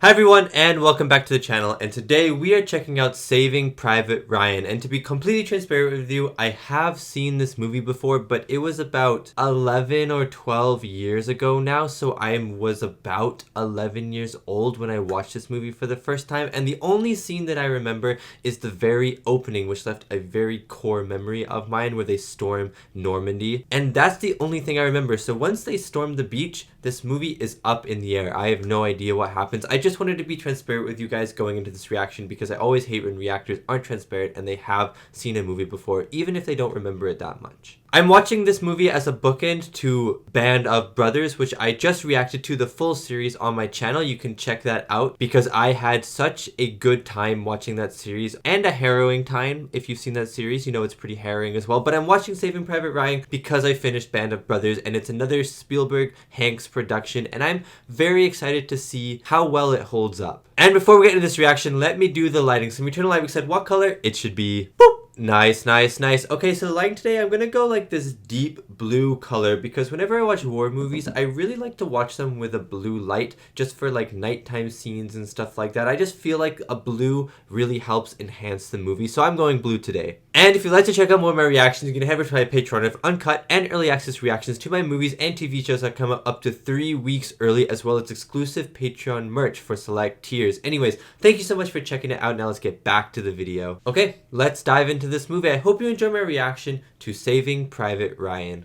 Hi everyone and welcome back to the channel, and today we are checking out Saving Private Ryan. And to be completely transparent with you, I have seen this movie before, but it was about 11 or 12 years ago now, so I was about 11 years old when I watched this movie for the first time, and the only scene that I remember is the very opening, which left a very core memory of mine where they storm Normandy, and that's the only thing I remember. So once they storm the beach, this movie is up in the air. I have no idea what happens. I just wanted to be transparent with you guys going into this reaction because I always hate when reactors aren't transparent and they have seen a movie before, even if they don't remember it that much. I'm watching this movie as a bookend to Band of Brothers, which I just reacted to the full series on my channel. You can check that out because I had such a good time watching that series, and a harrowing time. If you've seen that series, you know it's pretty harrowing as well. But I'm watching Saving Private Ryan because I finished Band of Brothers, and it's another Spielberg Hanks production, and I'm very excited to see how well it holds up. And before we get into this reaction, let me do the lighting. So Eternal Light, we said what color? It should be boop. Nice, nice, nice. Okay, so the lighting today, I'm gonna go like this deep blue color because whenever I watch war movies, I really like to watch them with a blue light just for like nighttime scenes and stuff like that. I just feel like a blue really helps enhance the movie, so I'm going blue today. And if you'd like to check out more of my reactions, you can head over to my Patreon of uncut and early access reactions to my movies and TV shows that come up to 3 weeks early, as well as exclusive Patreon merch for select tiers. Anyways, thank you so much for checking it out. Now let's get back to the video. Okay, let's dive into this movie. I hope you enjoy my reaction to Saving Private Ryan.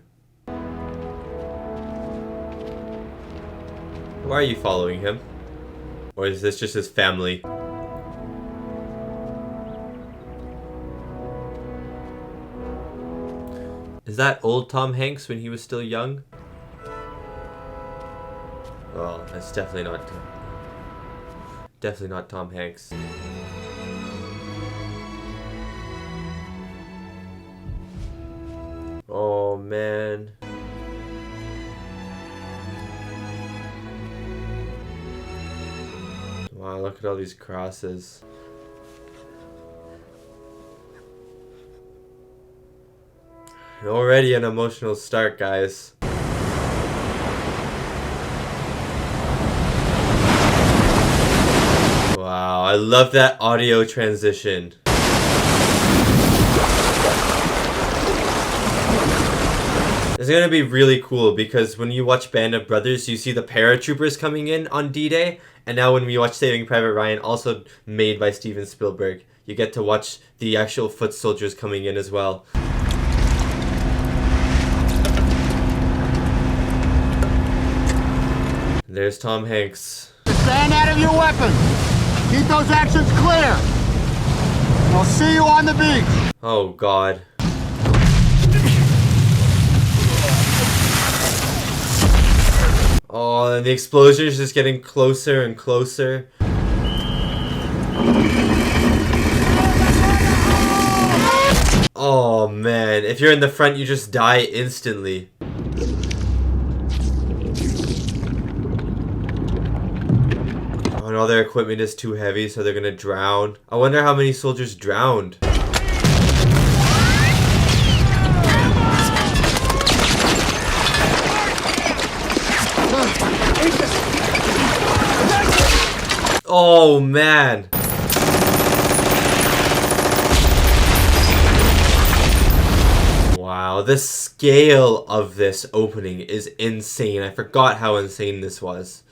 Why are you following him? Or is this just his family? Is that old Tom Hanks when he was still young? Well, that's definitely not Tom Hanks. Oh man. Wow, look at all these crosses. Already an emotional start, guys. Wow, I love that audio transition. It's gonna be really cool because when you watch Band of Brothers, you see the paratroopers coming in on D-Day, and now when we watch Saving Private Ryan, also made by Steven Spielberg, you get to watch the actual foot soldiers coming in as well. There's Tom Hanks. Stand out of your weapons. Keep those actions clear. I'll see you on the beach. Oh God. Oh, and the explosion is just getting closer and closer. Oh man, if you're in the front, you just die instantly. Oh, and all their equipment is too heavy, so they're gonna drown. I wonder how many soldiers drowned. Oh man. Wow, the scale of this opening is insane. I forgot how insane this was.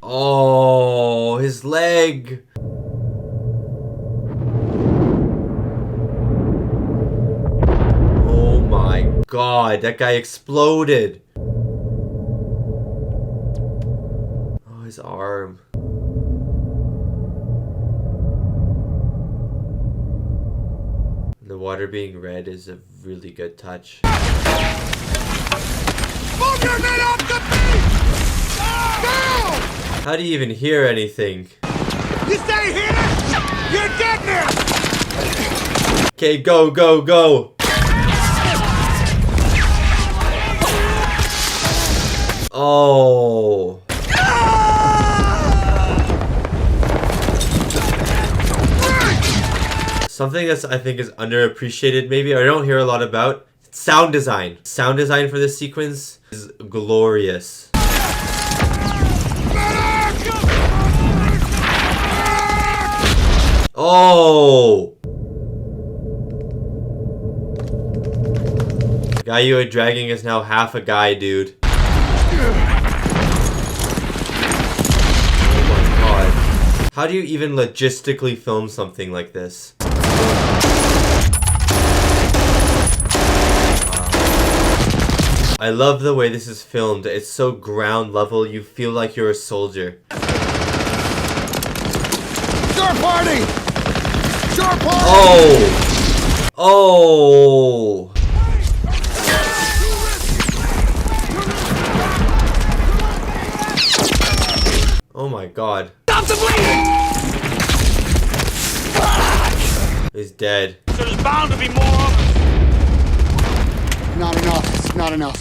Oh, his leg. Oh my God, that guy exploded. His arm. The water being red is a really good touch. Move your men off the beach! Go! How do you even hear anything? You stay here! You're dead now! Okay, go, go, go! Oh. Something that's I think is underappreciated maybe, or I don't hear a lot about, Sound design. Sound design for this sequence is glorious. Oh! The guy you are dragging is now half a guy, dude. Oh my god. How do you even logistically film something like this? I love the way this is filmed. It's so ground level. You feel like you're a soldier. Shore party! Shore party! Oh! Oh! Oh my god. Stop the bleeding! He's dead. So there's bound to be more of us. Not enough. It's not enough.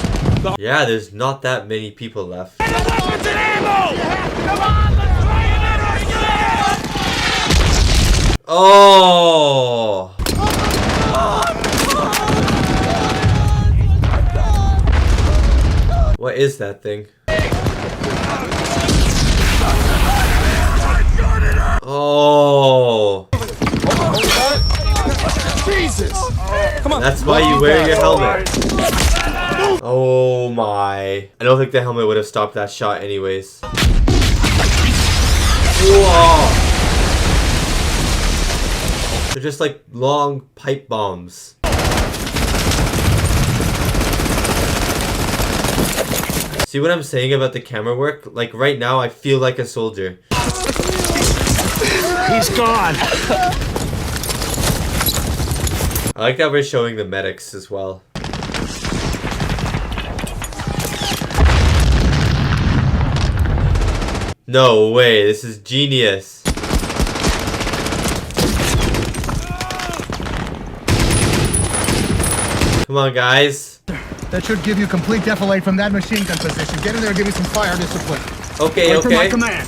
Yeah, there's not that many people left. And the weapons and ammo! Come on, let's try it! Oh! What is that thing? Oh! Jesus! Come on. That's why you wear your helmet. Oh my. I don't think the helmet would have stopped that shot anyways. Whoa! They're just like long pipe bombs. See what I'm saying about the camera work? Like right now I feel like a soldier. He's gone. I like that we're showing the medics as well. No way, this is genius. Come on, guys. That should give you complete defilade from that machine gun position. Get in there and give me some fire discipline. Okay, Wait for my okay. command.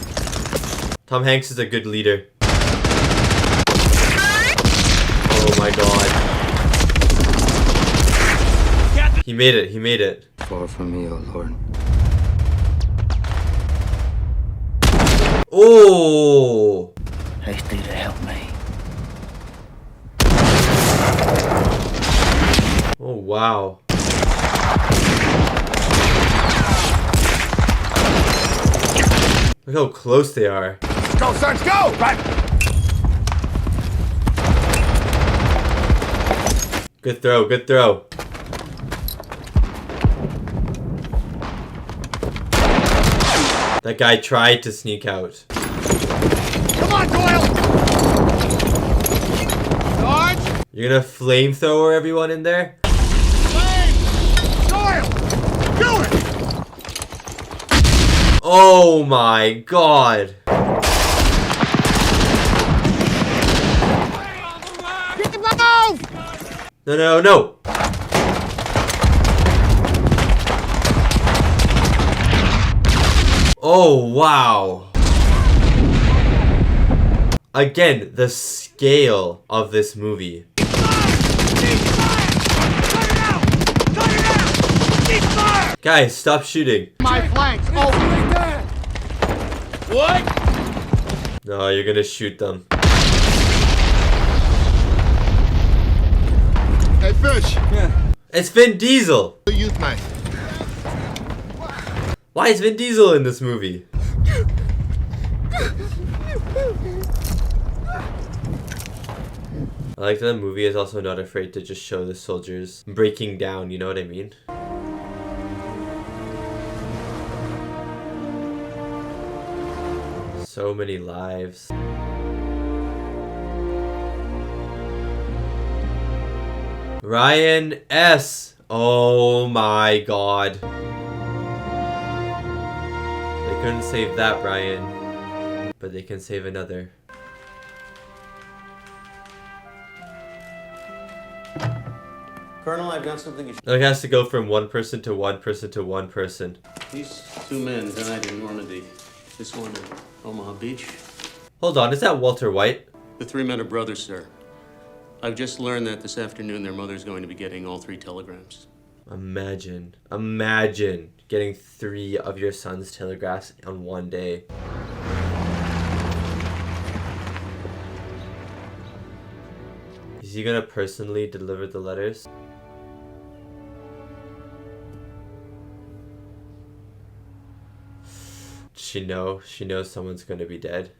Tom Hanks is a good leader. Oh my god. He made it, he made it. Far from me, O Lord. Oh! Haste thee to help me. Oh wow. Look how close they are. Go, Sarge, go! Right. Good throw, good throw. That guy tried to sneak out. Come on, Doyle! Sarge! You're gonna flamethrower everyone in there? Doyle! Do it! Oh my god. Get the move! No, no, no. Oh, wow. Again, the scale of this movie. Guys, stop shooting. My flanks! Oh! What? No, you're gonna shoot them. Hey, Fish! It's Vin Diesel! The youth mate. Why is Vin Diesel in this movie? I like that the movie is also not afraid to just show the soldiers breaking down, you know what I mean? So many lives. Ryan S. Oh my god. They couldn't save that, Ryan. But they can save another. Colonel, I've got something you should... It has to go from one person to one person to one person. These two men died in Normandy. This one in Omaha Beach. Hold on, is that Walter White? The three men are brothers, sir. I've just learned that this afternoon their mother's going to be getting all 3 telegrams. Imagine getting 3 of your son's telegraphs on one day. Is he gonna personally deliver the letters? She knows someone's gonna be dead.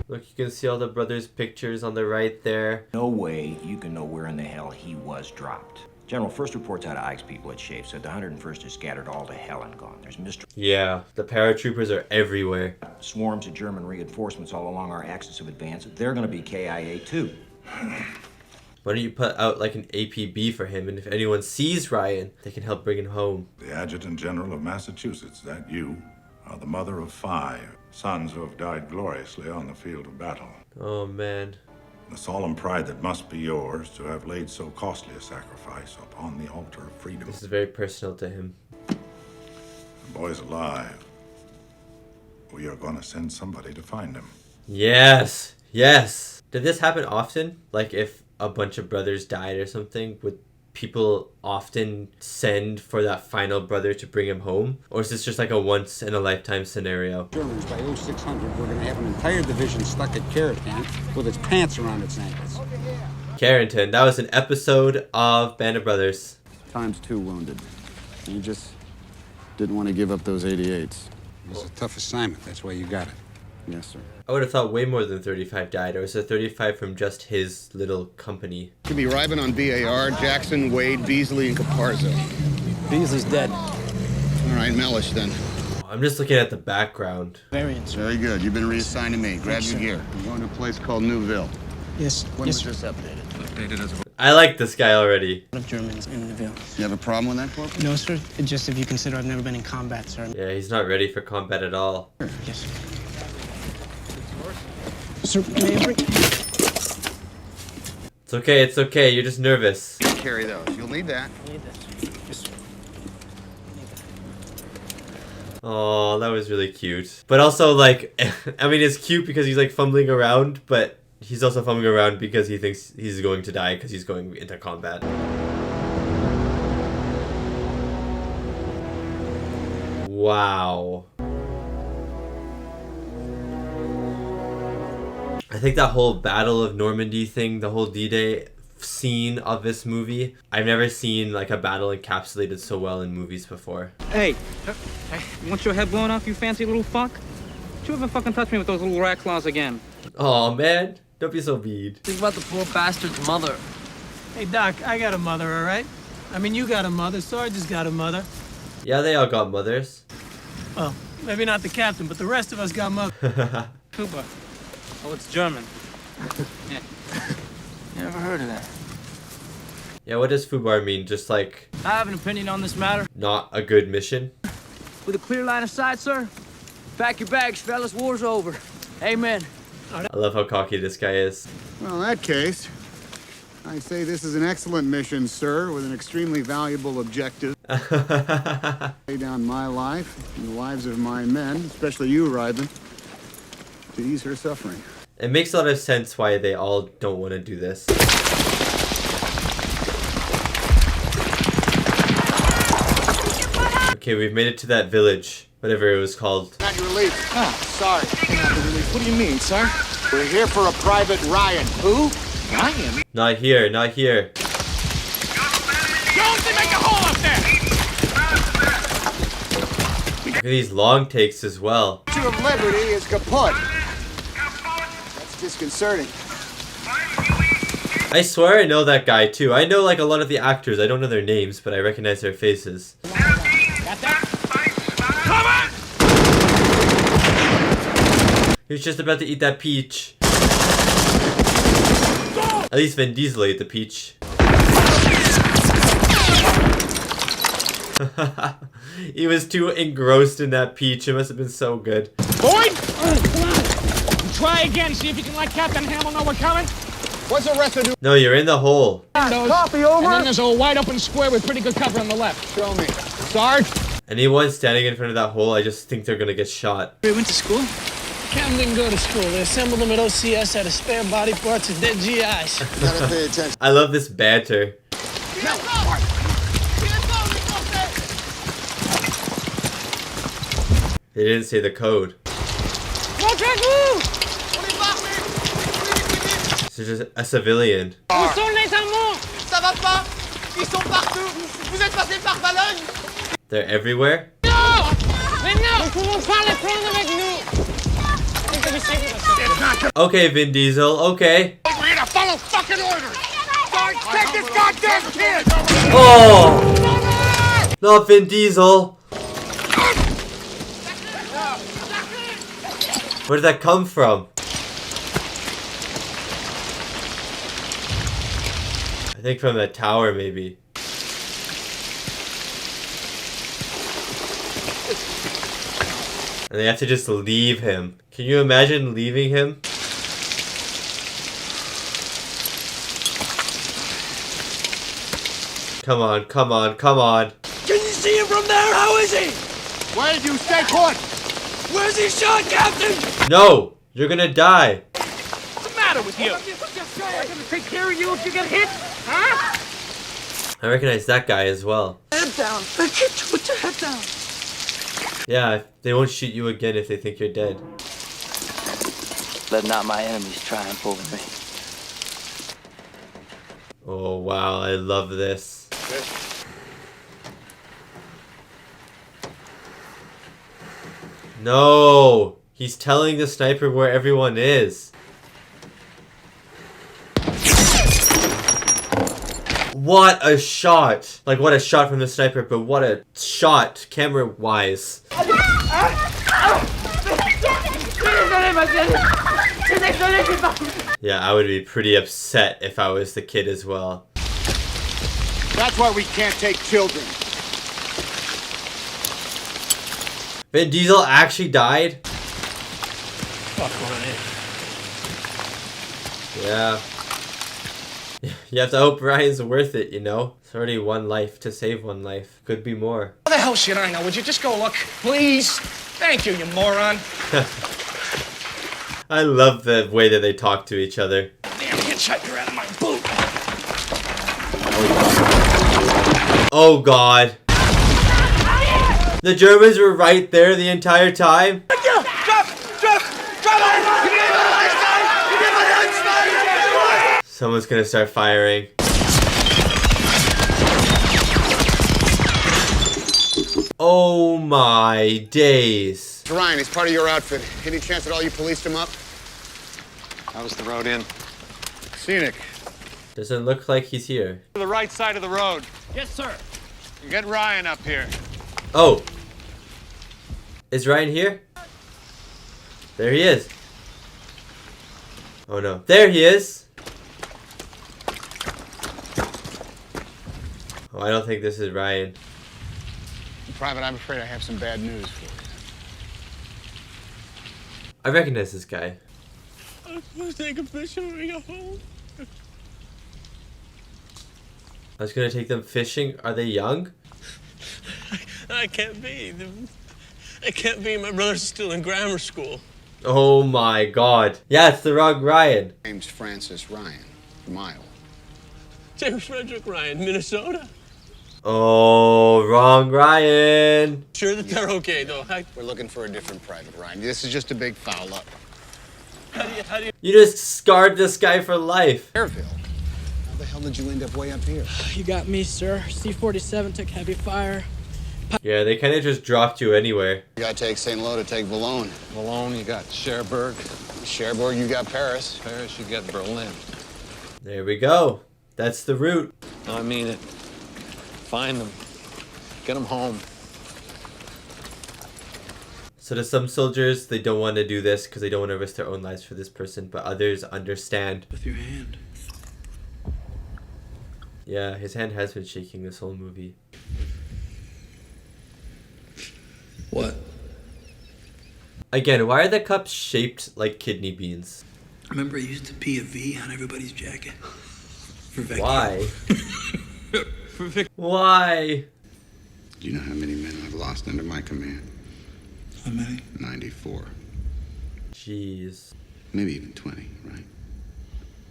Look, you can see all the brothers' pictures on the right there. No way you can know where in the hell he was dropped. General, first reports out of Ike's people at Shafe said the 101st is scattered all to hell and gone. There's mystery. Yeah, the paratroopers are everywhere. Swarms of German reinforcements all along our axis of advance. They're going to be KIA too. Why don't you put out like an APB for him, and if anyone sees Ryan, they can help bring him home. The Adjutant General of Massachusetts, that you, are the mother of 5 sons who have died gloriously on the field of battle. Oh man. The solemn pride that must be yours to have laid so costly a sacrifice upon the altar of freedom. This is very personal to him. The boy's alive. We are going to send somebody to find him. Yes! Yes! Did this happen often? Like if a bunch of brothers died or something, would people often send for that final brother to bring him home? Or is this just like a once in a lifetime scenario? Germans by 0600, we're going to have an entire division stuck at Carrollton with its pants around its ankles. Carrington, that was an episode of Band of Brothers. Times 2 wounded. You just didn't want to give up those 88s. It was a tough assignment, that's why you got it. Yes, sir. I would have thought way more than 35 died, or was it 35 from just his little company? Could be Ryben on BAR, Jackson, Wade, Beasley, and Caparzo. Beasley's dead. All right, Mellish then. I'm just looking at the background. Variants. Very good. You've been reassigned to me. Grab your gear. I'm going to a place called Newville. Yes. When yes, was sir. this updated? Updated as a... I like this guy already. Of Germans in the Ville. You have a problem with that, Corporal? No, sir. Just if you consider I've never been in combat, sir. Yeah, he's not ready for combat at all. Yes, sir. Sir, may I bring... It's okay, you're just nervous. Carry those. You'll need that. I need this. Yes, sir. Oh, that was really cute. But also, like, I mean, it's cute because he's, like, fumbling around, but he's also fumbling around because he thinks he's going to die because he's going into combat. Wow. I think that whole Battle of Normandy thing, the whole D-Day scene of this movie, I've never seen like a battle encapsulated so well in movies before. Hey, you want your head blown off, you fancy little fuck? Don't you ever fucking touch me with those little rat claws again. Oh man, don't be so mean. Think about the poor bastard's mother. Hey, Doc, I got a mother, all right? I mean, you got a mother. Sarge has got a mother. Yeah, they all got mothers. Well, maybe not the captain, but the rest of us got mothers. Cuba. Oh, it's German. Yeah. Never heard of that. Yeah, what does FUBAR mean? Just like I have an opinion on this matter. not a good mission? With a clear line of sight, sir. Pack your bags, fellas. War's over. Amen. I love how cocky this guy is. Well, in that case, I say this is an excellent mission, sir, with an extremely valuable objective. Lay down my life and the lives of my men, especially you, Ryben, to ease her suffering. It makes a lot of sense why they all don't want to do this. Okay, we've made it to that village, whatever it was called. Not your relief. Sorry. What do you mean, sir? We're here for a Private Ryan. Who? Ryan? Not here, not here. Jonesy, make a hole up there! Look at these long takes as well. Statue of Liberty is kaput. That's disconcerting. I swear I know that guy too. I know like a lot of the actors. I don't know their names, but I recognize their faces. Got that? Come on! He was just about to eat that peach. At least Vin Diesel ate the peach. He was too engrossed in that peach. It must have been so good. Boyd! Try again, see if you can let Captain Hamill know we're coming. What's the rest of you? No, you're in the hole. Copy over. And then there's a wide open square with pretty good cover on the left. Show me. Sarge? Anyone standing in front of that hole, I just think they're gonna get shot. We went to school? Cam didn't go to school. They assembled him at OCS out of spare body parts and dead GIs. Gotta pay attention. I love this banter. They didn't say the code. This is just a civilian. They're everywhere? Okay, Vin Diesel, okay. We're gonna follow fucking orders! Sarge, take this goddamn kid! Oh! Not Vin Diesel. Where did that come from? I think from the tower, maybe. And they have to just leave him. Can you imagine leaving him? Come on, come on, come on. Can you see him from there? How is he? Wade, you stay put! Where's he shot, Captain? No! You're gonna die. What's the matter with you? I'm gonna take care of you if you get hit, huh? I recognize that guy as well. Head down. Put your head down. Yeah, they won't shoot you again if they think you're dead. Let not my enemies triumph over me. Oh wow, I love this. No! He's telling the sniper where everyone is. What a shot! Like, what a shot from the sniper, but what a shot camera-wise. Yeah, I would be pretty upset if I was the kid as well. That's why we can't take children. Vin Diesel actually died? Fuck on it. Yeah. You have to hope Ryan's worth it, you know? It's already one life to save one life. Could be more. How the hell should I know? Would you just go look? Please? Thank you, you moron. I love the way that they talk to each other. Damn hitchhiker out of my boot. Oh god. The Germans were right there the entire time? Someone's gonna start firing. Oh my days. Ryan, he's part of your outfit. Any chance at all you policed him up? How was the road in? Scenic. Doesn't look like he's here. To the right side of the road. Yes, sir. Get Ryan up here. Oh. Is Ryan here? There he is. Oh no. There he is. Oh, I don't think this is Ryan. Private, I'm afraid I have some bad news for you. I recognize this guy. I'm gonna take a picture when we go home. I was gonna take them fishing. Are they young? I can't be. I can't be. My brother's still in grammar school. Oh my god. Yeah, it's the wrong Ryan. James Francis Ryan, Mile. James Frederick Ryan, Minnesota. Oh, wrong Ryan. Sure that they're okay, though. We're looking for a different private, Ryan. This is just a big foul up. How do you... You just scarred this guy for life. Airville. How the hell did you end up way up here? You got me, sir. C-47 took heavy fire. Yeah, they kind of just dropped you anywhere. You gotta take St. Lo to take Valone. Malone, you got Cherbourg. Cherbourg, you got Paris. Paris, you got Berlin. There we go. That's the route. No, I mean it. Find them. Get them home. So to some soldiers, they don't want to do this because they don't want to risk their own lives for this person, but others understand. With your hand. Yeah, his hand has been shaking this whole movie. What? Again, why are the cups shaped like kidney beans? Remember, I used to pee a V on everybody's jacket. For Vicky. Why? For Vicky. Why? Do you know how many men I've lost under my command? How many? 94. Jeez. Maybe even 20, right?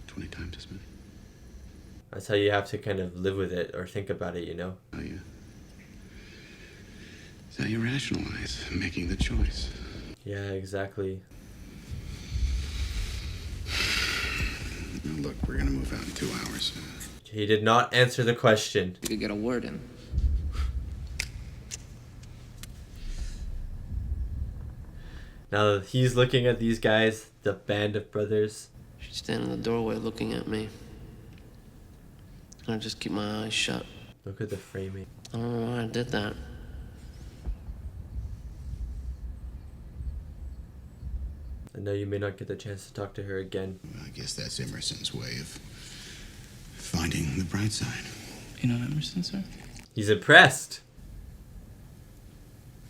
20 times as many. That's how you have to kind of live with it or think about it, you know? Oh, yeah. It's how you rationalize making the choice. Yeah, exactly. Now, look, we're gonna move out in 2 hours. He did not answer the question. You could get a word in. Now that he's looking at these guys, the band of brothers. She'd stand in the doorway looking at me. I just keep my eyes shut. Look at the framing. I don't know why I did that. I know you may not get the chance to talk to her again. I guess that's Emerson's way of finding the bright side. You know Emerson, sir? He's impressed.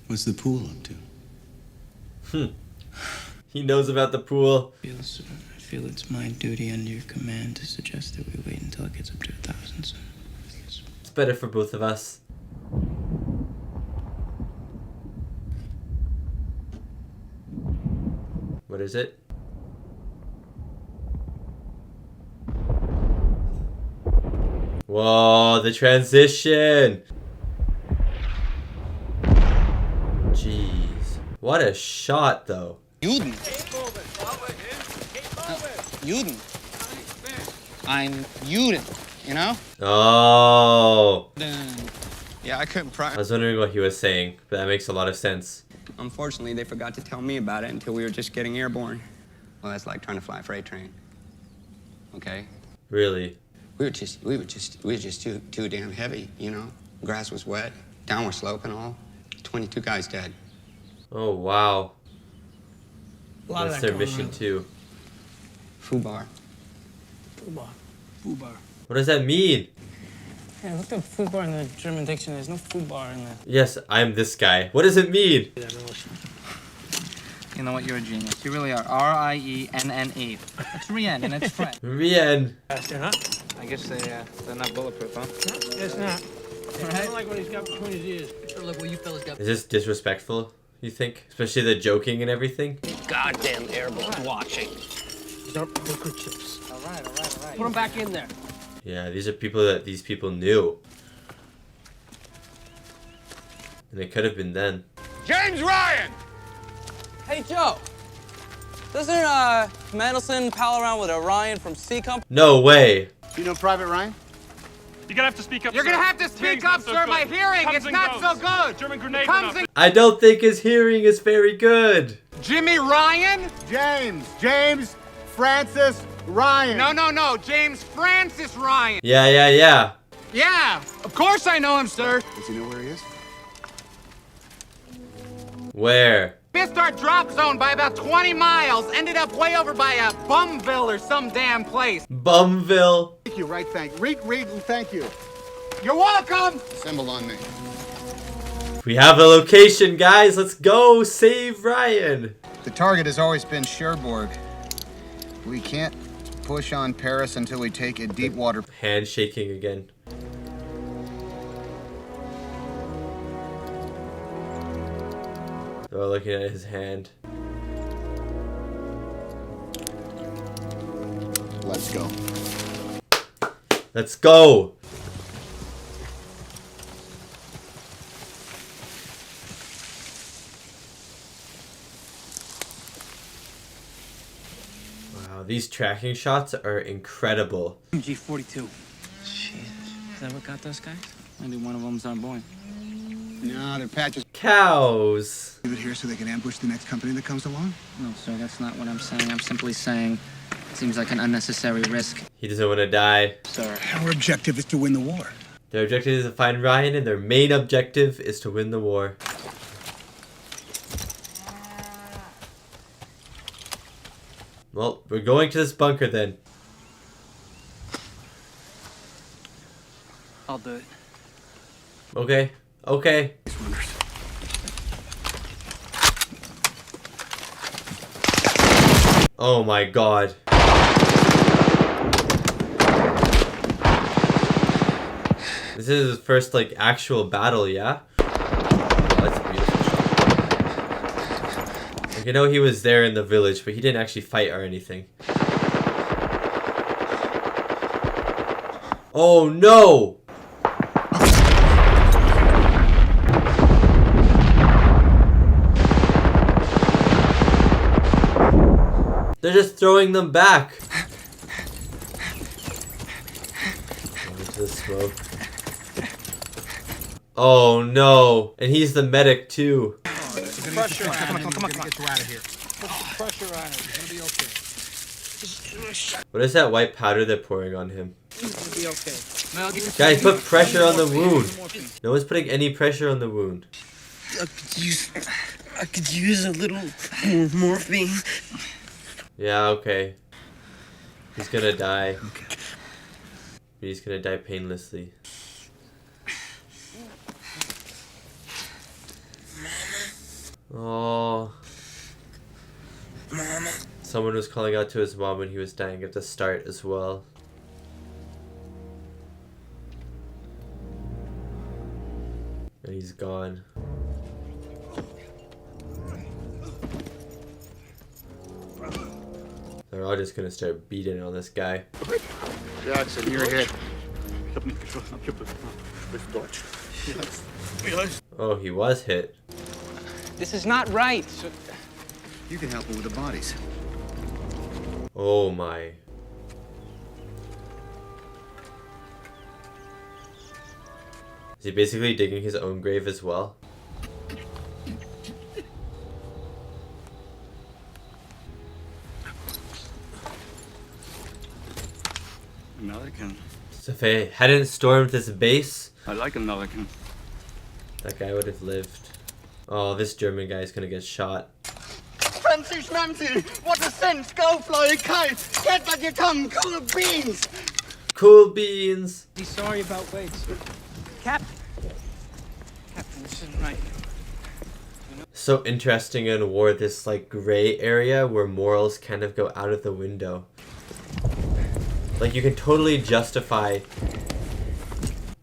What's the pool up to? He knows about the pool. Sir, I feel it's my duty under your command to suggest that we wait until it gets up to 1,000, sir. It's better for both of us. What is it? Whoa, the transition! Jeez. What a shot, though. Juden. Juden. I'm Juden, you know? Oh. Yeah, I couldn't I was wondering what he was saying, but that makes a lot of sense. Unfortunately, they forgot to tell me about it until we were just getting airborne. Well, that's like trying to fly a freight train. Okay? Really? We were just too damn heavy, you know? Grass was wet, downward slope and all. 22 guys dead. Oh, wow. A lot of That's that their going mission, around. too. Fubar. Fubar. What does that mean? Yeah, look at Fubar in the German dictionary. There's no Fubar in there. Yes, I'm this guy. What does it mean? You know what? You're a genius. You really are. R-I-E-N-N-E. It's Rien, and it's French. Rien. Faster, huh? I guess they're not bulletproof, huh? No, it's not. I don't like what he's got between his ears. Sure, look what you fellas got. Is this disrespectful, you think? Especially the joking and everything? Goddamn airboats watching. These are poker chips. All right. Put them back in there. Yeah, these are people that these people knew. And it could have been then. James Ryan! Hey, Joe. Doesn't Mandelson pal around with Orion from C Company? No way. You know Private Ryan? You're gonna have to speak up. You're gonna have to speak up, sir. My hearing is not so good. German grenade. I don't think his hearing is very good. Jimmy Ryan? James Francis Ryan. No. James Francis Ryan. Yeah. Yeah, of course I know him, sir. Does he know where he is? Where? Missed our drop zone by about 20 miles. Ended up way over by Bumville or some damn place. Bumville. Thank you, right, Read, thank you. You're welcome. Assemble on me. We have a location, guys. Let's go save Ryan. The target has always been Cherbourg. We can't push on Paris until we take a deep water. Hand shaking again. They're all looking at his hand. Let's go. Let's go. Wow, these tracking shots are incredible. MG-42. Jesus. Is that what got those guys? Maybe one of them's our boy. No, they're patches. Cows. Leave it here so they can ambush the next company that comes along? No, sir, that's not what I'm saying. I'm simply saying it seems like an unnecessary risk. He doesn't want to die. Sir. Our objective is to win the war. Their objective is to find Ryan, and their main objective is to win the war. Well, we're going to this bunker then. I'll do it. Okay. Okay. Oh my god. This is his first, like, actual battle, yeah? Oh, that's a beautiful shot. Like, I know he was there in the village, but he didn't actually fight or anything. Oh no! They're just throwing them back. Into the smoke. Oh no! And he's the medic too. Pressure on it. Come on. Get you out of here. Put some pressure on it. It's gonna be okay. What is that white powder they're pouring on him? It's gonna be okay. Guys, put pressure on the wound. No one's putting any pressure on the wound. I could use a little more morphine. Yeah, okay. He's gonna die. He's gonna die painlessly. Oh. Mama. Someone was calling out to his mom when he was dying at the start as well. And he's gone. They're all just gonna start beating on this guy. Jackson, you're hit. Oh, he was hit. This is not right. You can help him with the bodies. Oh my. Is he basically digging his own grave as well? American. So if I hadn't stormed this base, I like American. that guy would have lived. Oh, this German guy is gonna get shot. Fancy schmancy! What a sense! Go fly a kite! Get back your tongue! Cool beans! Cool beans! He's sorry about weights. Captain, this isn't right. So interesting in war, this like gray area where morals kind of go out of the window. Like you can totally justify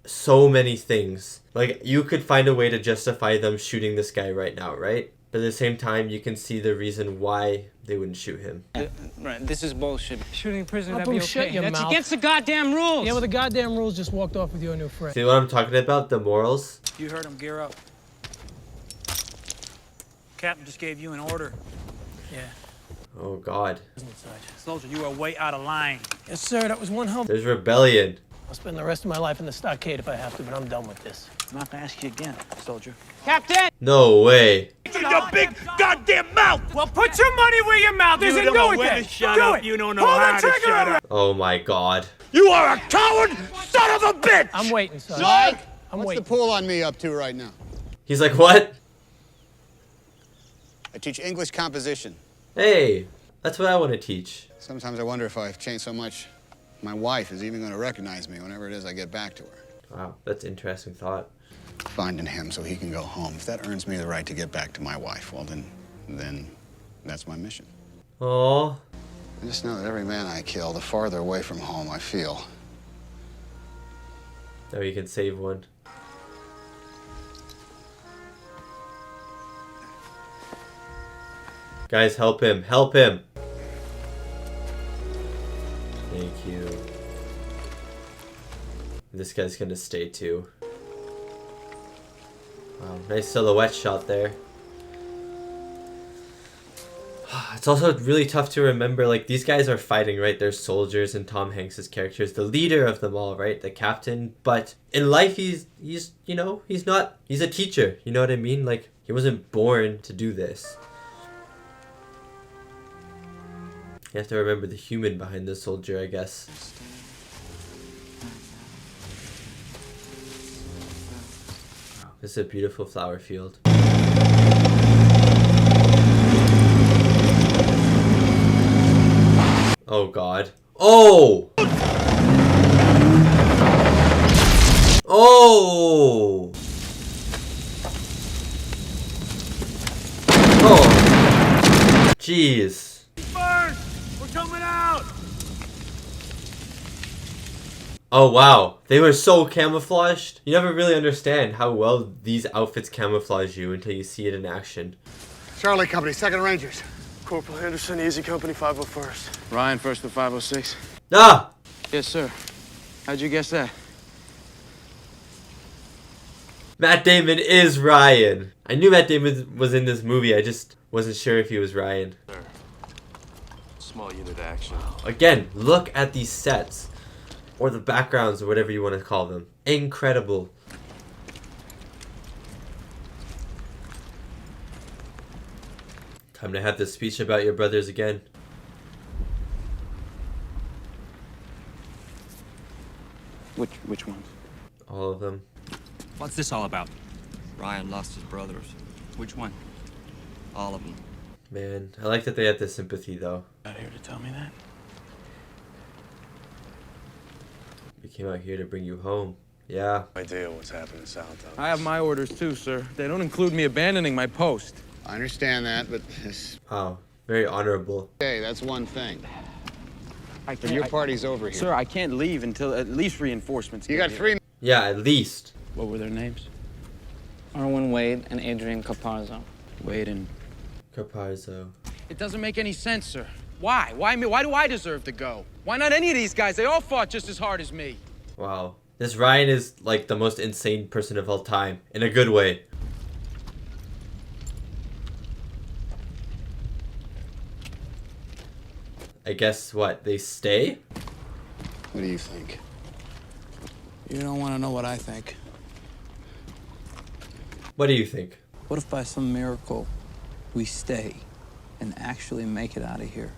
so many things. Like you could find a way to justify them shooting this guy right now, right? But at the same time, you can see the reason why they wouldn't shoot him. Right, this is bullshit. Shooting a prisoner, How that'd be come shut okay. your That's mouth? against the goddamn rules. Yeah, well, the goddamn rules just walked off with your new friend. See what I'm talking about? The morals? You heard him. Gear up. Captain just gave you an order. Yeah. Oh God. Soldier, you are way out of line. Yes, sir. That was one hell. There's rebellion. I'll spend the rest of my life in the stockade if I have to, but I'm done with this. I'm not gonna ask you again, soldier. Captain! No way. Your big goddamn mouth! Well, put your money where your mouth is and do it then! Do it! You don't know how to shut up! Oh my God. You are a coward, son of a bitch! I'm waiting, son. Mike, I'm what's waiting. the pool on me up to right now? He's like, what? I teach English composition. Hey, that's what I want to teach. Sometimes I wonder if I've changed so much, my wife is even going to recognize me whenever it is I get back to her. Wow, that's an interesting thought. Finding him so he can go home. If that earns me the right to get back to my wife, well, then that's my mission. Oh. I just know that every man I kill, the farther away from home I feel. Now you can save one. Guys, help him. Help him. Thank you. This guy's gonna stay too. Wow, nice silhouette shot there. It's also really tough to remember, like, these guys are fighting, right? They're soldiers, and Tom Hanks' character is the leader of them all, right? The captain. But in life, he's you know, he's a teacher. You know what I mean? Like, he wasn't born to do this. You have to remember the human behind the soldier, I guess. Wow, this is a beautiful flower field. Oh God. Oh! Oh! Oh! Jeez. Burn! We're coming out! Oh wow, they were so camouflaged. You never really understand how well these outfits camouflage you until you see it in action. Charlie Company, 2nd Rangers. Corporal Henderson, Easy Company, 501st. Ryan, 1st to 506. Ah! Yes, sir. How'd you guess that? Matt Damon is Ryan. I knew Matt Damon was in this movie. I just wasn't sure if he was Ryan. Small unit action. Again, look at these sets. Or the backgrounds, or whatever you want to call them. Incredible. Time to have this speech about your brothers again. Which ones? All of them. What's this all about? Ryan lost his brothers. Which one? All of them. Man, I like that they had this sympathy though. Out here to tell me that? We came out here to bring you home. Yeah. No idea what's happening south. I have my orders too, sir. They don't include me abandoning my post. I understand that, but this... Wow, very honorable. Hey, that's one thing. I But your party's over here. Sir, I can't leave until at least reinforcements. You get got here. 3... Yeah, at least. What were their names? Arwen Wade and Adrian Caparzo. Wade and... Caparzo. It doesn't make any sense, sir. Why? Why me? Why do I deserve to go? Why not any of these guys? They all fought just as hard as me. Wow. This Ryan is like the most insane person of all time. In a good way. I guess what? They stay? What do you think? You don't want to know what I think. What do you think? What if by some miracle we stay and actually make it out of here?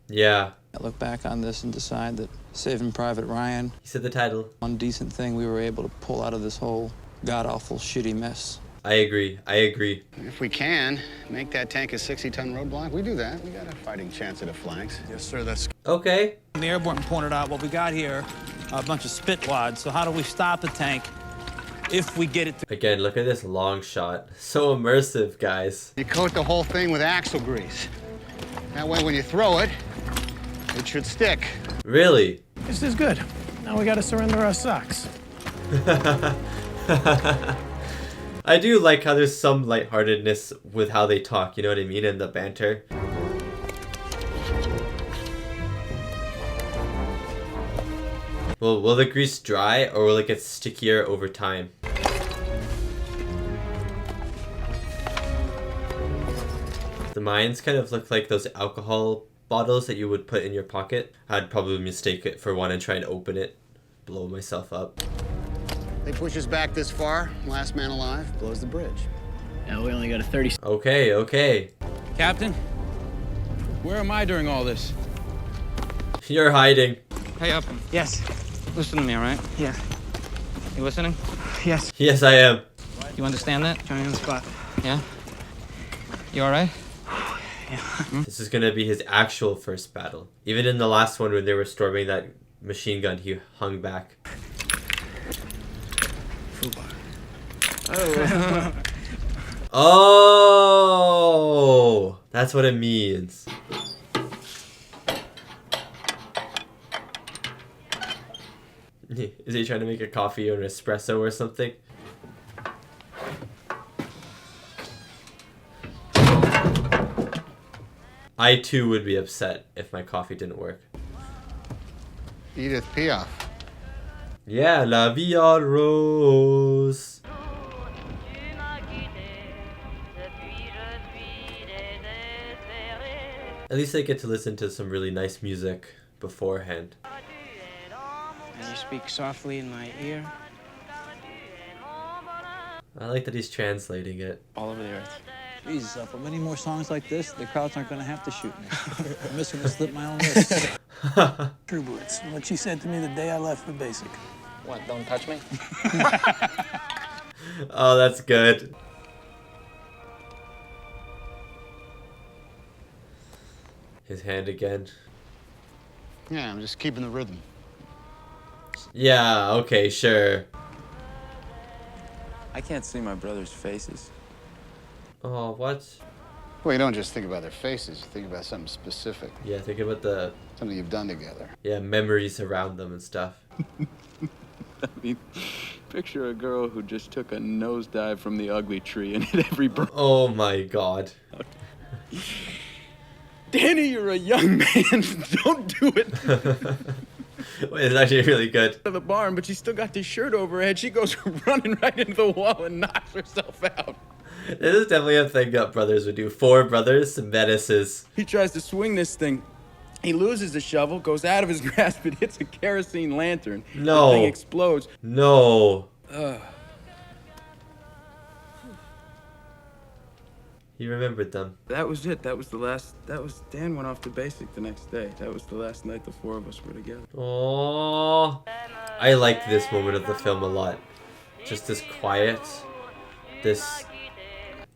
Yeah. I look back on this and decide that Saving Private Ryan... He said the title. One decent thing we were able to pull out of this whole god-awful shitty mess. I agree. I agree. If we can, make that tank a 60-ton roadblock, we do that. We got a fighting chance at the flanks. Yes, sir, that's... Okay. The airborne pointed out what we got here, a bunch of spitwads. So how do we stop the tank if we get it to... Again, look at this long shot. So immersive, guys. You coat the whole thing with axle grease. That way when you throw it, it should stick. Really? This is good. Now we gotta surrender our socks. I do like how there's some lightheartedness with how they talk, you know what I mean, and the banter. Well, will the grease dry or will it get stickier over time? The mines kind of look like those alcohol bottles that you would put in your pocket. I'd probably mistake it for one and try and open it, blow myself up. They push us back this far, last man alive blows the bridge. Yeah, we only got a 30... Okay, okay. Captain, where am I during all this? You're hiding. Hey, up. Yes. Listen to me, all right? Yeah. You listening? Yes. Yes, I am. You understand that? Johnny on the spot. Yeah? You all right? This is gonna be his actual first battle. Even in the last one when they were storming that machine gun, he hung back. Oh. Oh, that's what it means. Is he trying to make a coffee or an espresso or something? I too would be upset if my coffee didn't work. Edith Piaf. Yeah, La Vie en Rose. At least I get to listen to some really nice music beforehand. And you speak softly in my ear. I like that he's translating it. All over the earth. Jesus, for many more songs like this, the crowds aren't going to have to shoot me. I'm just going to slip my own wrist. True Blitz. What she said to me the day I left for basic. What, don't touch me? Oh, that's good. His hand again. Yeah, I'm just keeping the rhythm. Yeah, okay, sure. I can't see my brothers' faces. Oh, what? Well, you don't just think about their faces, you think about something specific. Yeah, think about the... Something you've done together. Yeah, memories around them and stuff. I mean, Picture a girl who just took a nosedive from the ugly tree and hit every bird. Oh my god. Danny, you're a young man. Don't do it. Wait, it's actually really good. To the barn, but she still got this shirt over her head. She goes running right into the wall and knocks herself out. This is definitely a thing that brothers would do. 4 brothers, menaces. He tries to swing this thing. He loses the shovel, goes out of his grasp, it hits a kerosene lantern. No. The thing explodes. No. He remembered them. That was it. That was the last. Dan went off to basic the next day. That was the last night the 4 of us were together. Aww. I like this moment of the film a lot. Just this quiet, this,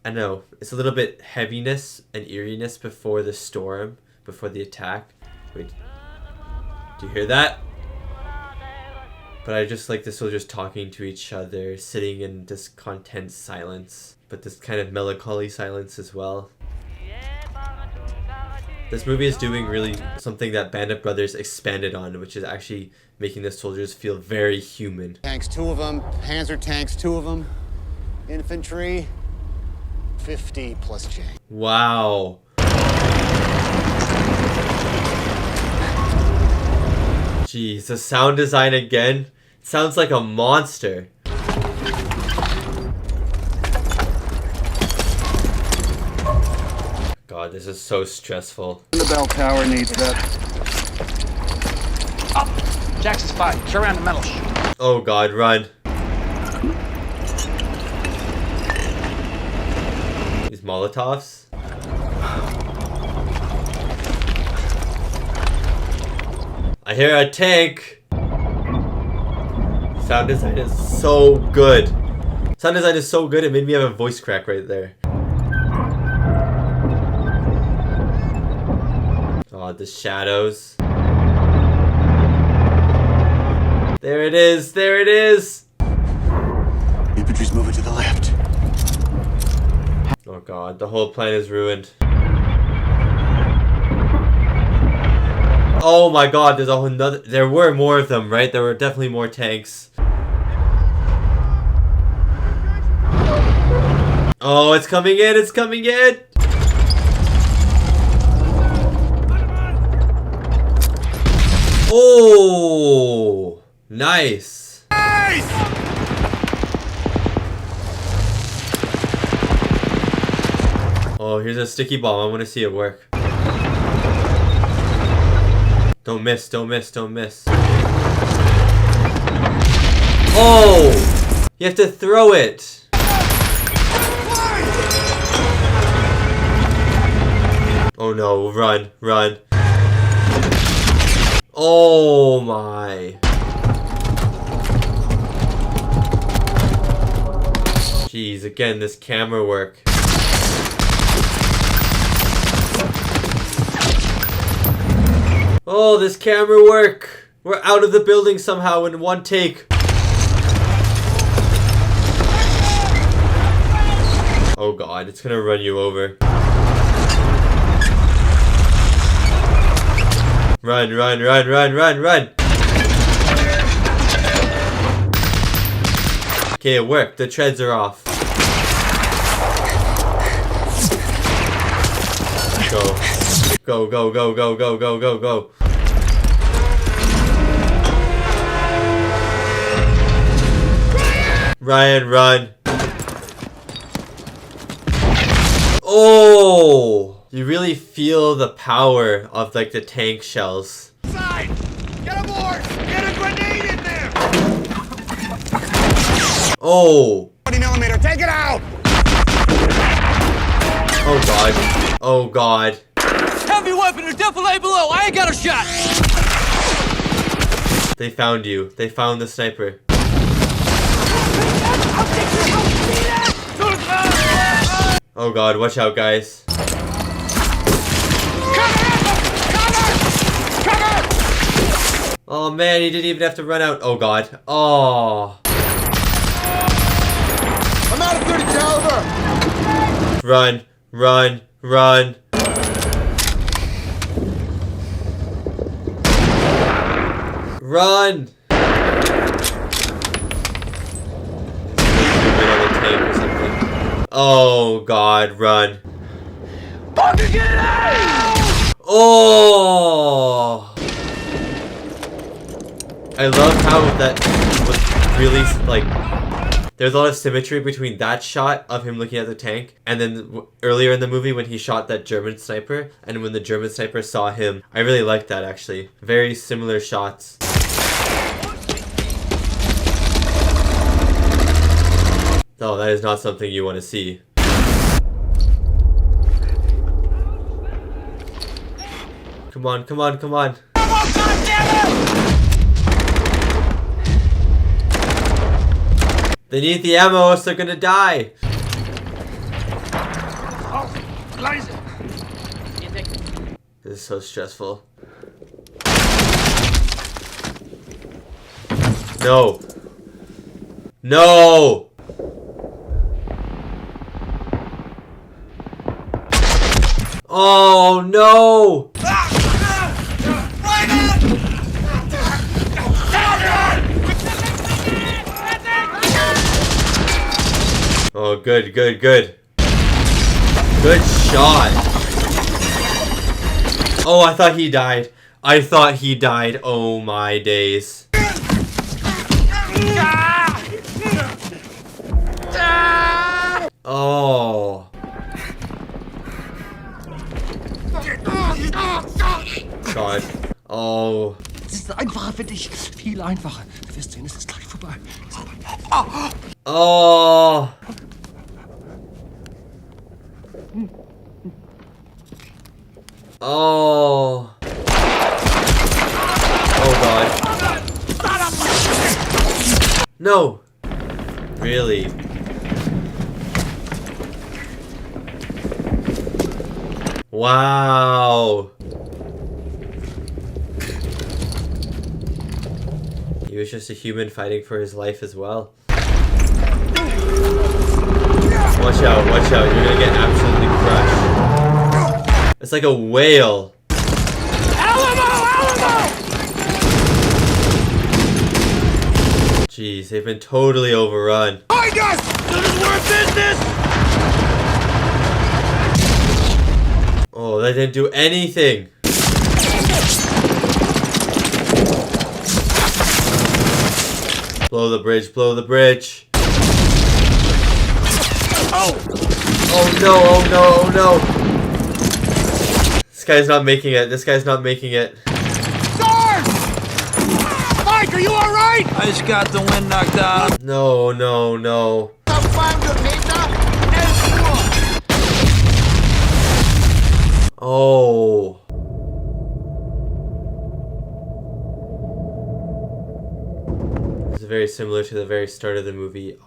I don't know, it's a little bit heaviness and eeriness before the storm, before the attack. Wait, do you hear that? But I just like the soldiers talking to each other, sitting in this content silence, but this kind of melancholy silence as well. This movie is doing really something that Band of Brothers expanded on, which is actually making the soldiers feel very human. Tanks, 2 of them. Panzer tanks, 2 of them. Infantry, 50 plus J. Wow. Jeez, the sound design again. Sounds like a monster. God, this is so stressful. The bell tower needs that. Up! Jackson's spotted. Surround the metal. Oh God, run. These Molotovs? I hear a tank. Sound design is so good. Sound design is so good, it made me have a voice crack right there. Oh, the shadows. There it is, there it is! Infantry's moving to the left. Oh God, the whole plan is ruined. Oh my God, there's a whole nother. There were more of them, right? There were definitely more tanks. Oh, it's coming in, it's coming in! Oh, nice. Nice! Oh, here's a sticky bomb. I want to see it work. Don't miss, don't miss, don't miss. Oh! You have to throw it. Oh no, run, run. Oh my. Jeez, again, this camera work. Oh, this camera work. We're out of the building somehow in one take. Oh God, it's gonna run you over. Run, run, run, run, run, run. Okay, it worked. The treads are off. Go. Go, go, go, go, go, go, go, go. Ryan, run. Oh! You really feel the power of like the tank shells. Side! Get aboard! Get a grenade in there! Oh! 20mm, take it out! Oh God. Oh God. Heavy weapon or defilade below. I ain't got a shot. They found you. They found the sniper. Oh God, watch out guys. Oh man, he didn't even have to run out. Oh God. Oh. I'm out of 30 caliber! Run, run, run. Run! Oh God, run. Fucking get it out! Oh! I love how that was really, like, there's a lot of symmetry between that shot of him looking at the tank and then earlier in the movie when he shot that German sniper and when the German sniper saw him. I really liked that, actually. Very similar shots. Oh, that is not something you want to see. Come on, come on, come on. They need the ammo, else they're gonna die. This is so stressful. No. No! Oh no! Oh, good, good, good. Good shot. Oh, I thought he died. I thought he died. Oh my days. Oh. God. Oh. Es ist einfacher für dich. Viel einfacher. Du wirst sehen, es ist gleich vorbei. Oh. Oh. Oh God. No. Really? Wow. He was just a human fighting for his life as well. Watch out, watch out. You're gonna get absolutely crushed. It's like a whale. Jeez, they've been totally overrun. I guess this is worth business. Oh, that didn't do anything. Blow the bridge, blow the bridge. Oh! Oh no, oh no, oh no. This guy's not making it. This guy's not making it. Sarge! Mike, are you alright? I just got the wind knocked out. No, no, no. Oh. This is very similar to the very start of the movie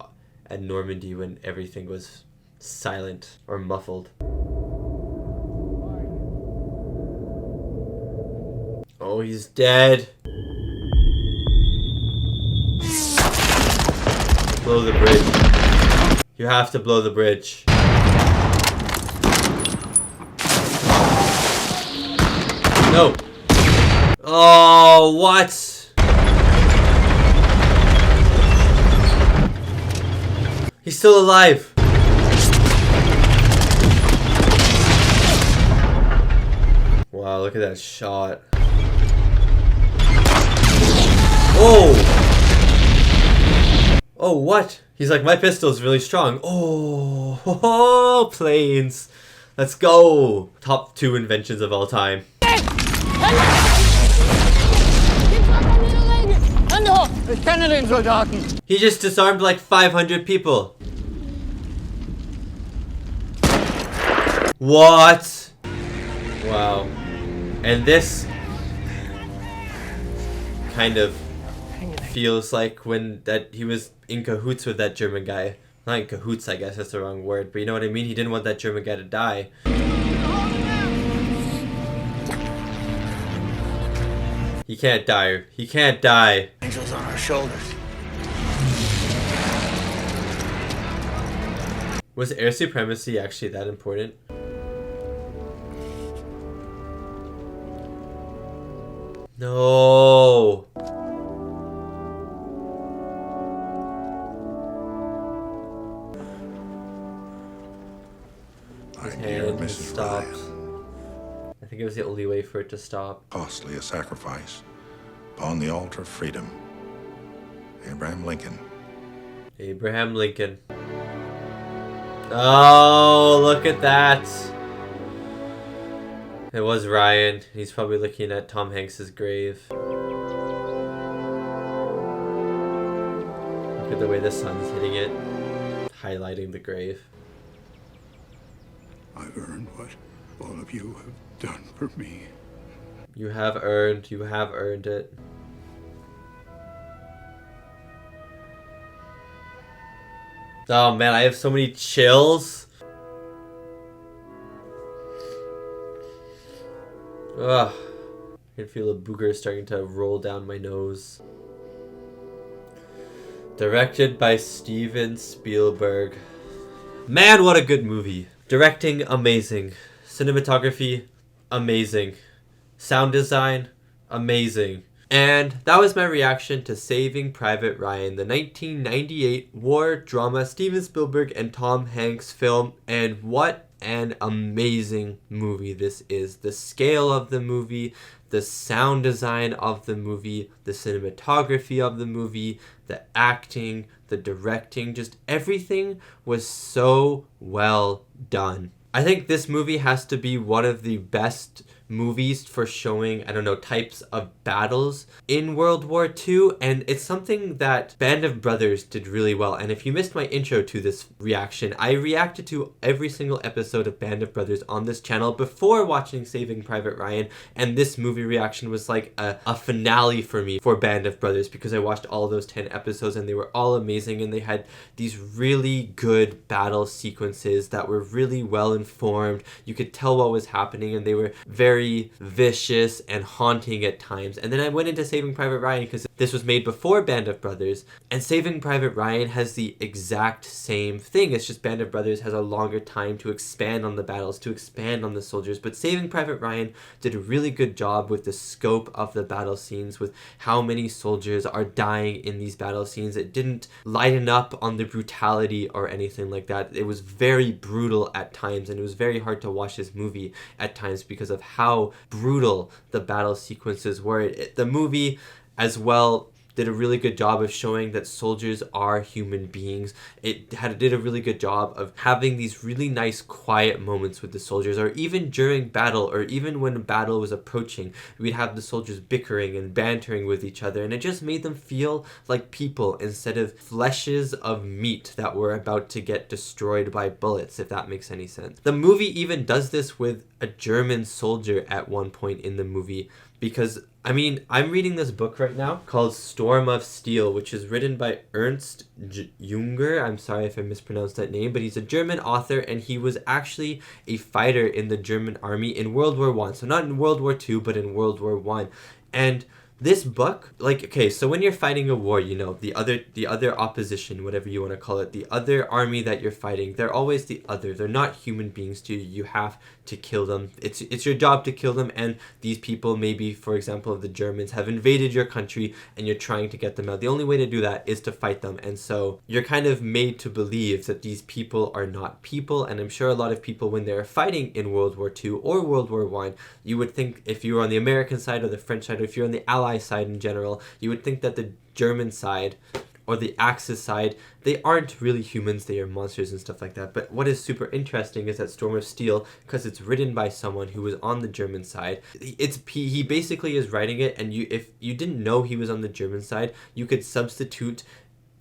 at Normandy when everything was silent or muffled. Oh, he's dead. Blow the bridge. You have to blow the bridge. No. Oh, what? He's still alive. Wow, look at that shot. Oh! Oh, what? He's like, my pistol's really strong. Oh, planes. Let's go. Top 2 inventions of all time. Ich kenne den Soldaten. He just disarmed like 500 people. What? Wow. And this kind of feels like when that he was in cahoots with that German guy. Not in cahoots, I guess that's the wrong word, but you know what I mean? He didn't want that German guy to die. He can't die. He can't die. Angels on our shoulders. Was air supremacy actually that important? No. His My dear hand Mrs. stopped. Ryan, I think it was the only way for it to stop. costly a sacrifice upon the altar of freedom. Abraham Lincoln. Abraham Lincoln. Oh, look at that. It was Ryan. He's probably looking at Tom Hanks's grave. Look at the way the sun's hitting it, highlighting the grave. I've earned what all of you have done for me. You have earned it. Oh man, I have so many chills. Ugh. I can feel a booger starting to roll down my nose. Directed by Steven Spielberg. Man, what a good movie. Directing, amazing. Cinematography, amazing. Sound design, amazing. And that was my reaction to Saving Private Ryan, the 1998 war drama Steven Spielberg and Tom Hanks film. And what an amazing movie this is. The scale of the movie, the sound design of the movie, the cinematography of the movie, the acting, the directing, just everything was so well done. I think this movie has to be one of the best movies for showing, I don't know, types of battles in World War II, and it's something that Band of Brothers did really well. And if you missed my intro to this reaction, I reacted to every single episode of Band of Brothers on this channel before watching Saving Private Ryan, and this movie reaction was like a finale for me for Band of Brothers, because I watched all those 10 episodes and they were all amazing, and they had these really good battle sequences that were really well informed. You could tell what was happening, and they were very vicious and haunting at times. And then I went into Saving Private Ryan because this was made before Band of Brothers, and Saving Private Ryan has the exact same thing. It's just Band of Brothers has a longer time to expand on the battles, to expand on the soldiers, but Saving Private Ryan did a really good job with the scope of the battle scenes, with how many soldiers are dying in these battle scenes. It didn't lighten up on the brutality or anything like that. It was very brutal at times, and it was very hard to watch this movie at times because of how brutal the battle sequences were. The movie as well did a really good job of showing that soldiers are human beings. It did a really good job of having these really nice quiet moments with the soldiers, or even during battle, or even when battle was approaching, we'd have the soldiers bickering and bantering with each other, and it just made them feel like people instead of fleshes of meat that were about to get destroyed by bullets, if that makes any sense. The movie even does this with a German soldier at one point in the movie, because I mean, I'm reading this book right now called Storm of Steel, which is written by Ernst Junger. I'm sorry if I mispronounced that name, but he's a German author, and he was actually a fighter in the German army in World War I. So not in World War II, but in World War I. And this book, like, okay, so when you're fighting a war, you know, the other opposition, whatever you want to call it, the other army that you're fighting, they're always the other. They're not human beings to you. You have to kill them. It's your job to kill them, and these people, maybe, for example, the Germans, have invaded your country, and you're trying to get them out. The only way to do that is to fight them, and so you're kind of made to believe that these people are not people, and I'm sure a lot of people, when they're fighting in World War II or World War I, you would think, if you were on the American side or the French side, or if you're on the Allied side in general, you would think that the German side or the Axis side, they aren't really humans, they are monsters and stuff like that. But what is super interesting is that Storm of Steel, because it's written by someone who was on the German side, he basically is writing it, and if you didn't know he was on the German side, you could substitute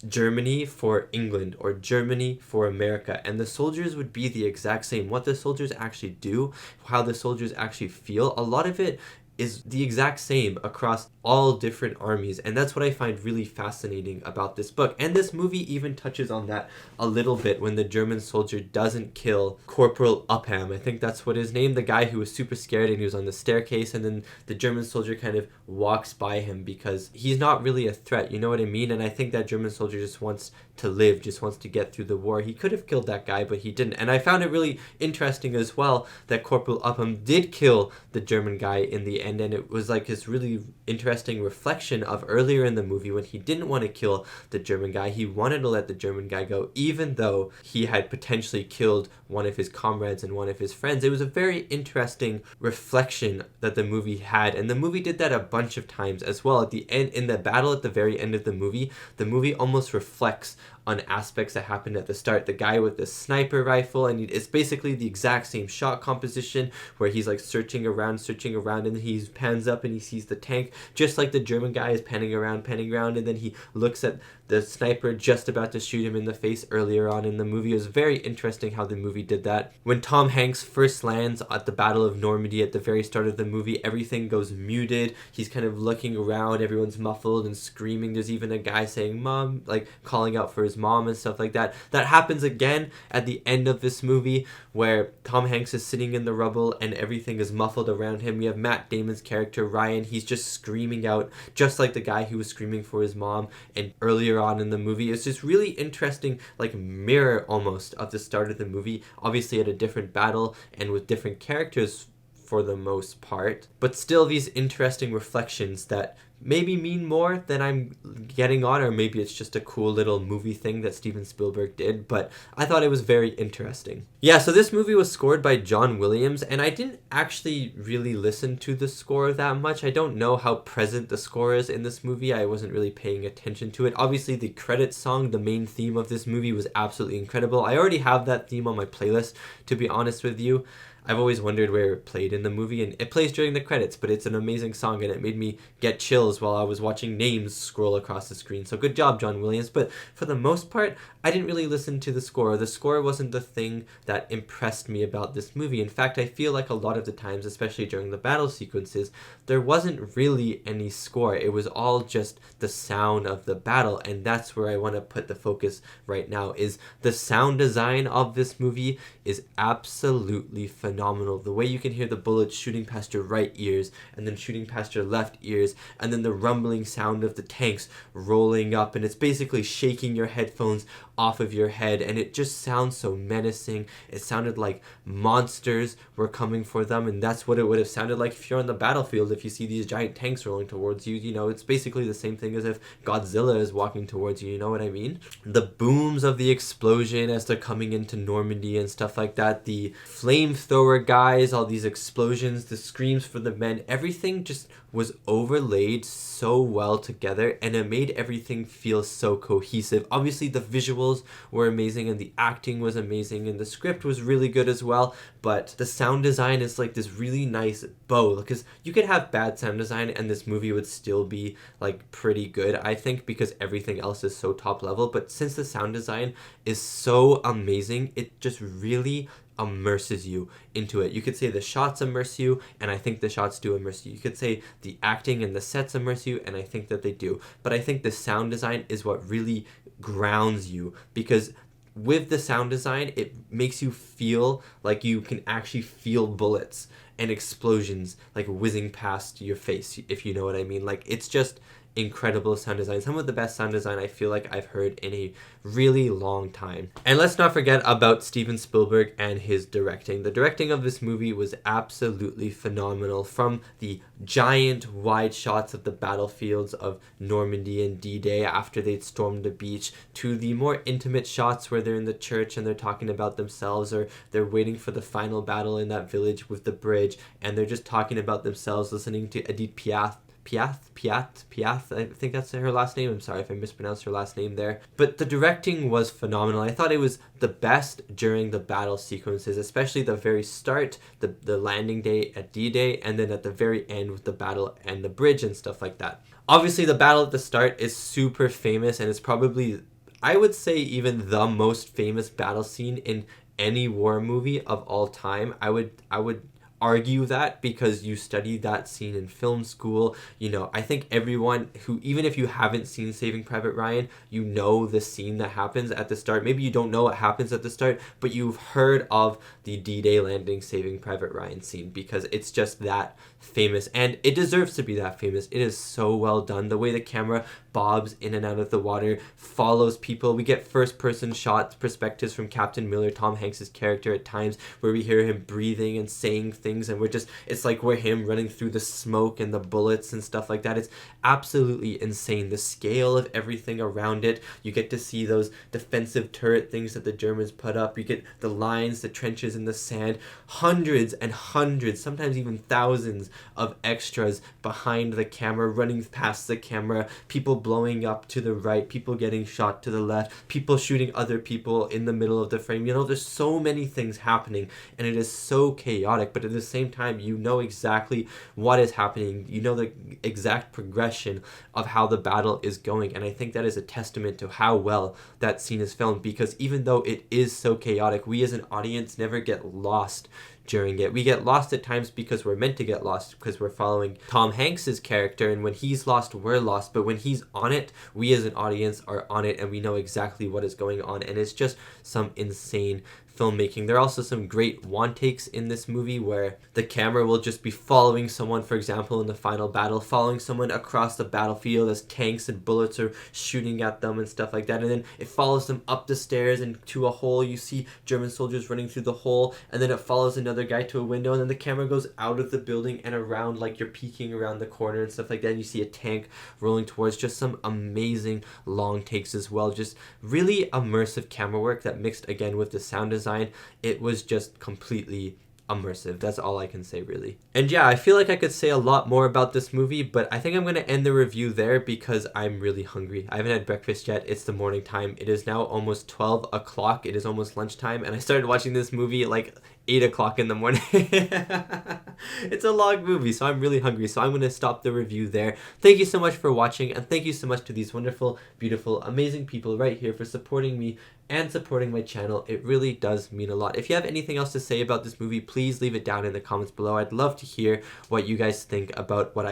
Germany for England or Germany for America, and the soldiers would be the exact same. What the soldiers actually do, how the soldiers actually feel, a lot of it is the exact same across all different armies, and that's what I find really fascinating about this book. And this movie even touches on that a little bit when the German soldier doesn't kill Corporal Upham. I think that's what his name, the guy who was super scared and he was on the staircase, and then the German soldier kind of walks by him because he's not really a threat, you know what I mean? And I think that German soldier just wants to live, just wants to get through the war. He could have killed that guy, but he didn't. And I found it really interesting as well that Corporal Upham did kill the German guy in the end, and then it was like this really interesting reflection of earlier in the movie when he didn't want to kill the German guy. He wanted to let the German guy go, even though he had potentially killed one of his comrades and one of his friends. It was a very interesting reflection that the movie had, and the movie did that a bunch of times as well. At the end, in the battle at the very end of the movie almost reflects on aspects that happened at the start. The guy with the sniper rifle, and it's basically the exact same shot composition where he's like searching around, and then he pans up and he sees the tank, just like the German guy is panning around, and then he looks at the sniper just about to shoot him in the face earlier on in the movie. It was very interesting how the movie did that. When Tom Hanks first lands at the Battle of Normandy at the very start of the movie, everything goes muted. He's kind of looking around, everyone's muffled and screaming. There's even a guy saying mom, like calling out for his mom and stuff like that. That happens again at the end of this movie where Tom Hanks is sitting in the rubble and everything is muffled around him. We have Matt Damon's character Ryan, he's just screaming out just like the guy who was screaming for his mom and earlier on in the movie. It's just really interesting, like mirror almost of the start of the movie, obviously at a different battle and with different characters for the most part, but still these interesting reflections that maybe mean more than I'm getting on, or maybe it's just a cool little movie thing that Steven Spielberg did, but I thought it was very interesting. Yeah, so this movie was scored by John Williams, and I didn't actually really listen to the score that much. I don't know how present the score is in this movie. I wasn't really paying attention to it. Obviously, the credits song, the main theme of this movie, was absolutely incredible. I already have that theme on my playlist, to be honest with you. I've always wondered where it played in the movie, and it plays during the credits, but it's an amazing song, and it made me get chills while I was watching names scroll across the screen. So good job, John Williams. But for the most part, I didn't really listen to the score. The score wasn't the thing that impressed me about this movie. In fact, I feel like a lot of the times, especially during the battle sequences, there wasn't really any score. It was all just the sound of the battle, and that's where I want to put the focus right now. Is the sound design of this movie is absolutely phenomenal. The way you can hear the bullets shooting past your right ears and then shooting past your left ears, and then the rumbling sound of the tanks rolling up, and it's basically shaking your headphones off of your head, and it just sounds so menacing. It sounded like monsters were coming for them, and that's what it would have sounded like if you're on the battlefield. If you see these giant tanks rolling towards you, you know, it's basically the same thing as if Godzilla is walking towards you, you know what I mean? The booms of the explosion as they're coming into Normandy and stuff like that, the flamethrower guys, all these explosions, the screams for the men, everything just was overlaid so well together, and it made everything feel so cohesive. Obviously the visuals were amazing, and the acting was amazing, and the script was really good as well, but the sound design is like this really nice bow, because you could have bad sound design and this movie would still be like pretty good, I think, because everything else is so top level. But since the sound design is so amazing, it just really immerses you into it. You could say the shots immerse you, and I think the shots do immerse you. You could say the acting and the sets immerse you, and I think that they do. But I think the sound design is what really grounds you, because with the sound design, it makes you feel like you can actually feel bullets and explosions like whizzing past your face, if you know what I mean. Like, it's just incredible sound design. Some of the best sound design I feel like I've heard in a really long time. And let's not forget about Steven Spielberg and his directing. The directing of this movie was absolutely phenomenal. From the giant wide shots of the battlefields of Normandy and D-Day after they'd stormed the beach, to the more intimate shots where they're in the church and they're talking about themselves, or they're waiting for the final battle in that village with the bridge and they're just talking about themselves, listening to Edith Piaf, I think that's her last name. I'm sorry if I mispronounced her last name there. But the directing was phenomenal. I thought it was the best during the battle sequences, especially the very start, the landing day at D-Day, and then at the very end with the battle and the bridge and stuff like that. Obviously, the battle at the start is super famous, and it's probably, I would say, even the most famous battle scene in any war movie of all time. I would argue that, because you study that scene in film school. You know, I think everyone who, even if you haven't seen Saving Private Ryan, you know the scene that happens at the start. Maybe you don't know what happens at the start, but you've heard of the D-Day landing Saving Private Ryan scene, because it's just that famous, and it deserves to be that famous. It is so well done. The way the camera bobs in and out of the water, follows people. We get first-person shots, perspectives from Captain Miller, Tom Hanks's character, at times where we hear him breathing and saying things things, and it's like we're him running through the smoke and the bullets and stuff like that. It's absolutely insane, the scale of everything around it. You get to see those defensive turret things that the Germans put up. You get the lines, the trenches in the sand, hundreds and hundreds, sometimes even thousands of extras behind the camera, running past the camera, people blowing up to the right, people getting shot to the left, people shooting other people in the middle of the frame. You know, there's so many things happening, and it is so chaotic, but at the same time, you know exactly what is happening. You know the exact progression of how the battle is going, and I think that is a testament to how well that scene is filmed, because even though it is so chaotic, we as an audience never get lost during it. We get lost at times because we're meant to get lost, because we're following Tom Hanks's character, and when he's lost, we're lost, but when he's on it, we as an audience are on it, and we know exactly what is going on, and it's just some insane filmmaking. There are also some great one takes in this movie where the camera will just be following someone, for example in the final battle, following someone across the battlefield as tanks and bullets are shooting at them and stuff like that, and then it follows them up the stairs and to a hole. You see German soldiers running through the hole, and then it follows another guy to a window, and then the camera goes out of the building and around, like you're peeking around the corner and stuff like that, and you see a tank rolling towards. Just some amazing long takes as well, just really immersive camera work that mixed again with the sound design. It was just completely immersive. That's all I can say, really. And yeah, I feel like I could say a lot more about this movie, but I think I'm going to end the review there because I'm really hungry. I haven't had breakfast yet. It's the morning time. It is now almost 12 o'clock. It is almost lunchtime, and I started watching this movie at like 8 o'clock in the morning. It's a long movie, so I'm really hungry, so I'm going to stop the review there. Thank you so much for watching, and thank you so much to these wonderful, beautiful, amazing people right here for supporting me and supporting my channel. It really does mean a lot. If you have anything else to say about this movie, please leave it down in the comments below. I'd love to hear what you guys think about what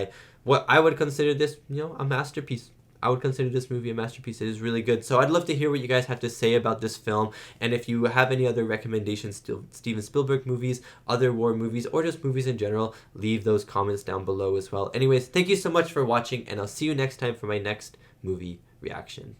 I would consider this, you know, a masterpiece. I would consider this movie a masterpiece. It is really good. So I'd love to hear what you guys have to say about this film. And if you have any other recommendations to Steven Spielberg movies, other war movies, or just movies in general, leave those comments down below as well. Anyways, thank you so much for watching, and I'll see you next time for my next movie reaction.